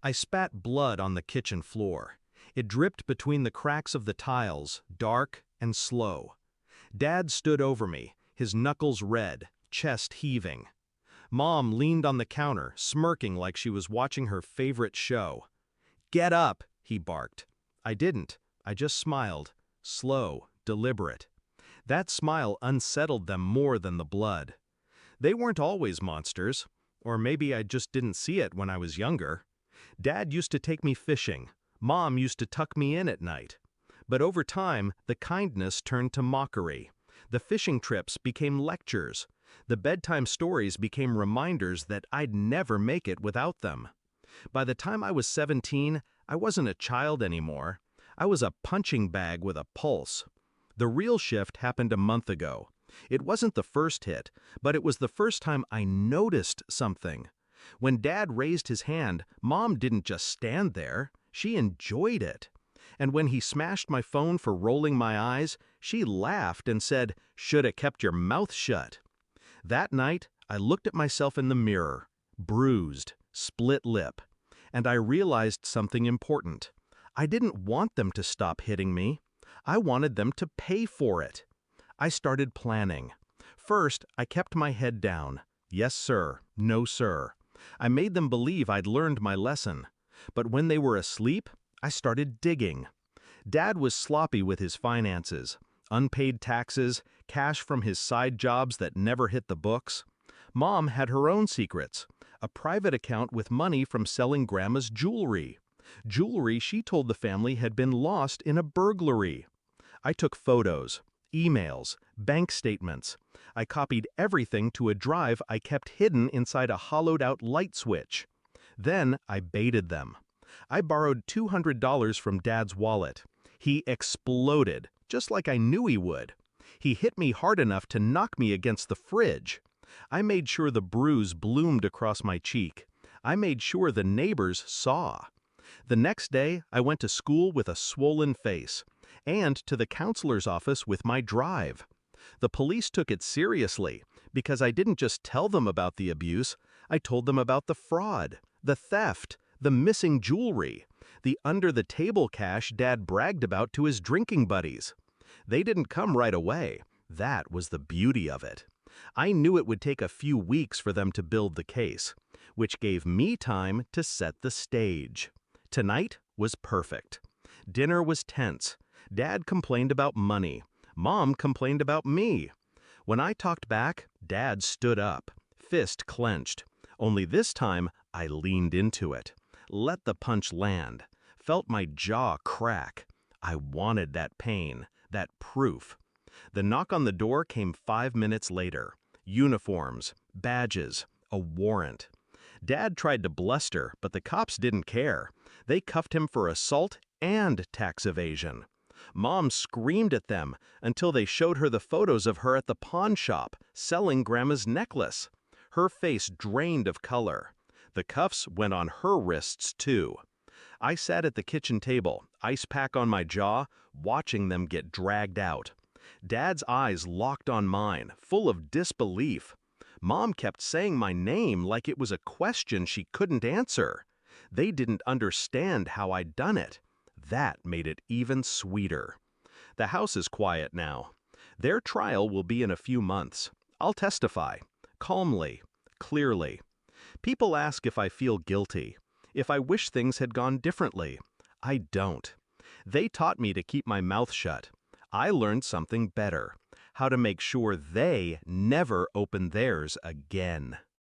I spat blood on the kitchen floor. It dripped between the cracks of the tiles, dark and slow. Dad stood over me, his knuckles red, chest heaving. Mom leaned on the counter, smirking like she was watching her favorite show. "Get up," he barked. I didn't. I just smiled. Slow, deliberate. That smile unsettled them more than the blood. They weren't always monsters. Or maybe I just didn't see it when I was younger. Dad used to take me fishing. Mom used to tuck me in at night. But over time, the kindness turned to mockery. The fishing trips became lectures. The bedtime stories became reminders that I'd never make it without them. By the time I was 17, I wasn't a child anymore. I was a punching bag with a pulse. The real shift happened a month ago. It wasn't the first hit, but it was the first time I noticed something. When Dad raised his hand, Mom didn't just stand there, she enjoyed it. And when he smashed my phone for rolling my eyes, she laughed and said, "Shoulda kept your mouth shut." That night, I looked at myself in the mirror, bruised, split lip, and I realized something important. I didn't want them to stop hitting me. I wanted them to pay for it. I started planning. First, I kept my head down. Yes, sir. No, sir. I made them believe I'd learned my lesson. But when they were asleep, I started digging. Dad was sloppy with his finances. Unpaid taxes, cash from his side jobs that never hit the books. Mom had her own secrets. A private account with money from selling Grandma's jewelry. Jewelry she told the family had been lost in a burglary. I took photos, emails, bank statements. I copied everything to a drive I kept hidden inside a hollowed-out light switch. Then I baited them. I borrowed $200 from Dad's wallet. He exploded, just like I knew he would. He hit me hard enough to knock me against the fridge. I made sure the bruise bloomed across my cheek. I made sure the neighbors saw. The next day, I went to school with a swollen face, and to the counselor's office with my drive. The police took it seriously, because I didn't just tell them about the abuse, I told them about the fraud, the theft, the missing jewelry, the under-the-table cash Dad bragged about to his drinking buddies. They didn't come right away. That was the beauty of it. I knew it would take a few weeks for them to build the case, which gave me time to set the stage. Tonight was perfect. Dinner was tense. Dad complained about money. Mom complained about me. When I talked back, Dad stood up, fist clenched. Only this time, I leaned into it. Let the punch land. Felt my jaw crack. I wanted that pain, that proof. The knock on the door came 5 minutes later. Uniforms, badges, a warrant. Dad tried to bluster, but the cops didn't care. They cuffed him for assault and tax evasion. Mom screamed at them until they showed her the photos of her at the pawn shop, selling Grandma's necklace. Her face drained of color. The cuffs went on her wrists, too. I sat at the kitchen table, ice pack on my jaw, watching them get dragged out. Dad's eyes locked on mine, full of disbelief. Mom kept saying my name like it was a question she couldn't answer. They didn't understand how I'd done it. That made it even sweeter. The house is quiet now. Their trial will be in a few months. I'll testify, calmly, clearly. People ask if I feel guilty, if I wish things had gone differently. I don't. They taught me to keep my mouth shut. I learned something better, how to make sure they never open theirs again.